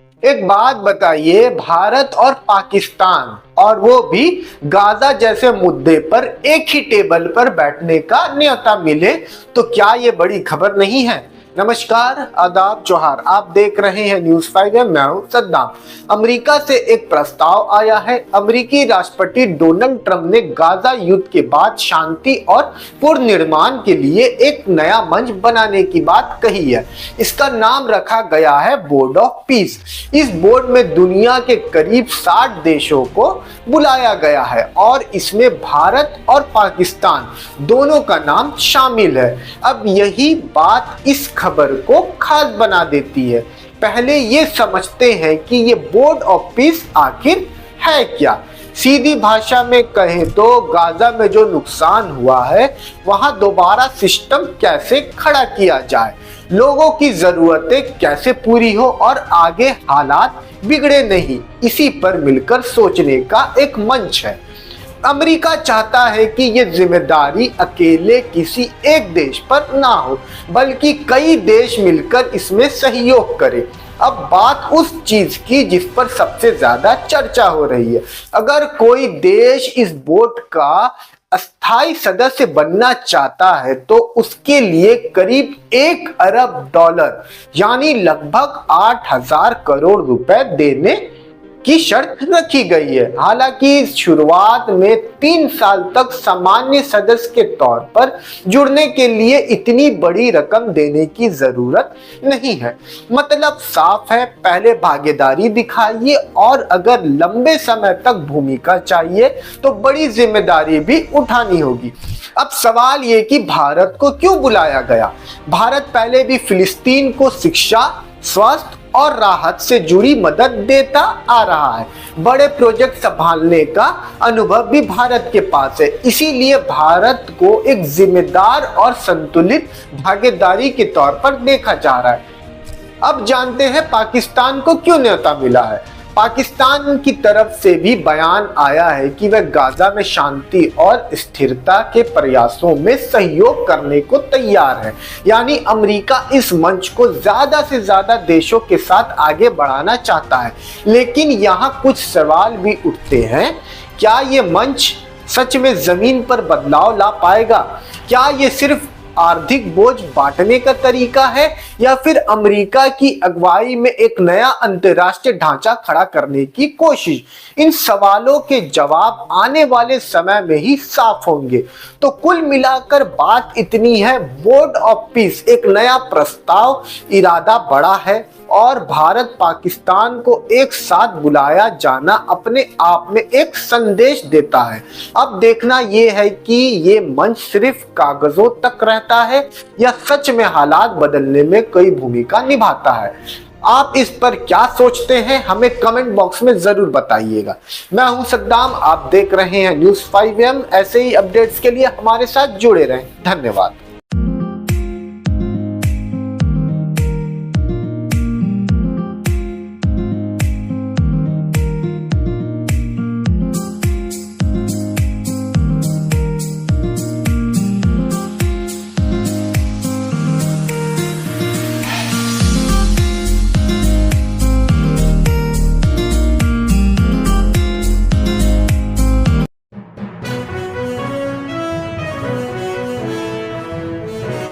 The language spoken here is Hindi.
एक बात बताइए, भारत और पाकिस्तान, और वो भी गाजा जैसे मुद्दे पर एक ही टेबल पर बैठने का न्योता मिले, तो क्या ये बड़ी खबर नहीं है? नमस्कार, आदाब, जोहार। आप देख रहे हैं न्यूज़ 5 में। मैं हूं सद्दाम। अमेरिका से एक प्रस्ताव आया है। अमेरिकी राष्ट्रपति डोनाल्ड ट्रंप ने गाजा युद्ध के बाद शांति और पुनर्निर्माण के लिए एक नया मंच बनाने की बात कही है। इसका नाम रखा गया है बोर्ड ऑफ पीस। इस बोर्ड में दुनिया के करीब 60 देशों को बुलाया गया है और इसमें भारत और पाकिस्तान दोनों का नाम शामिल है। अब यही बात इस खबर को खास बना देती है। पहले ये समझते हैं कि ये बोर्ड ऑफ पीस आखिर है क्या। सीधी भाषा में कहें तो गाजा में जो नुकसान हुआ है वहां दोबारा सिस्टम कैसे खड़ा किया जाए, लोगों की जरूरतें कैसे पूरी हो और आगे हालात बिगड़े नहीं, इसी पर मिलकर सोचने का एक मंच है। अमेरिका चाहता है कि ये जिम्मेदारी अकेले किसी एक देश पर ना हो, बल्कि कई देश मिलकर इसमें सहयोग करें। अब बात उस चीज की जिस पर सबसे ज्यादा चर्चा हो रही है। अगर कोई देश इस बोर्ड का अस्थायी सदस्य बनना चाहता है तो उसके लिए करीब $1 अरब यानी लगभग 8,000 करोड़ रुपए देने की शर्त रखी गई है। हालांकि शुरुआत में 3 साल तक सामान्य सदस्य के तौर पर जुड़ने के लिए इतनी बड़ी रकम देने की जरूरत नहीं है। मतलब साफ है, पहले भागीदारी दिखाइए और अगर लंबे समय तक भूमिका चाहिए तो बड़ी जिम्मेदारी भी उठानी होगी। अब सवाल ये कि भारत को क्यों बुलाया गया? भारत पहले भी फिलिस्तीन को शिक्षा, स्वास्थ्य और राहत से जुड़ी मदद देता आ रहा है। बड़े प्रोजेक्ट संभालने का अनुभव भी भारत के पास है। इसीलिए भारत को एक जिम्मेदार और संतुलित भागीदारी के तौर पर देखा जा रहा है। अब जानते हैं पाकिस्तान को क्यों न्योता मिला है। पाकिस्तान की तरफ से भी बयान आया है कि वह गाजा में शांति और स्थिरता के प्रयासों में सहयोग करने को तैयार है। यानी अमेरिका इस मंच को ज्यादा से ज्यादा देशों के साथ आगे बढ़ाना चाहता है। लेकिन यहाँ कुछ सवाल भी उठते हैं। क्या ये मंच सच में जमीन पर बदलाव ला पाएगा? क्या ये सिर्फ आर्थिक बोझ बांटने का तरीका है या फिर अमेरिका की अगुवाई में एक नया अंतर्राष्ट्रीय ढांचा खड़ा करने की कोशिश? इन सवालों के जवाब आने वाले समय में ही साफ होंगे। तो कुल मिलाकर बात इतनी है, बोर्ड ऑफ पीस एक नया प्रस्ताव, इरादा बड़ा है और भारत पाकिस्तान को एक साथ बुलाया जाना अपने आप में एक संदेश देता है। अब देखना यह है कि ये मंच सिर्फ कागजों तक रहता है या सच में हालात बदलने में कोई भूमिका निभाता है। आप इस पर क्या सोचते हैं, हमें कमेंट बॉक्स में जरूर बताइएगा। मैं हूं सद्दाम, आप देख रहे हैं न्यूज़ 5 AM। ऐसे ही अपडेट्स के लिए हमारे साथ जुड़े रहें। धन्यवाद।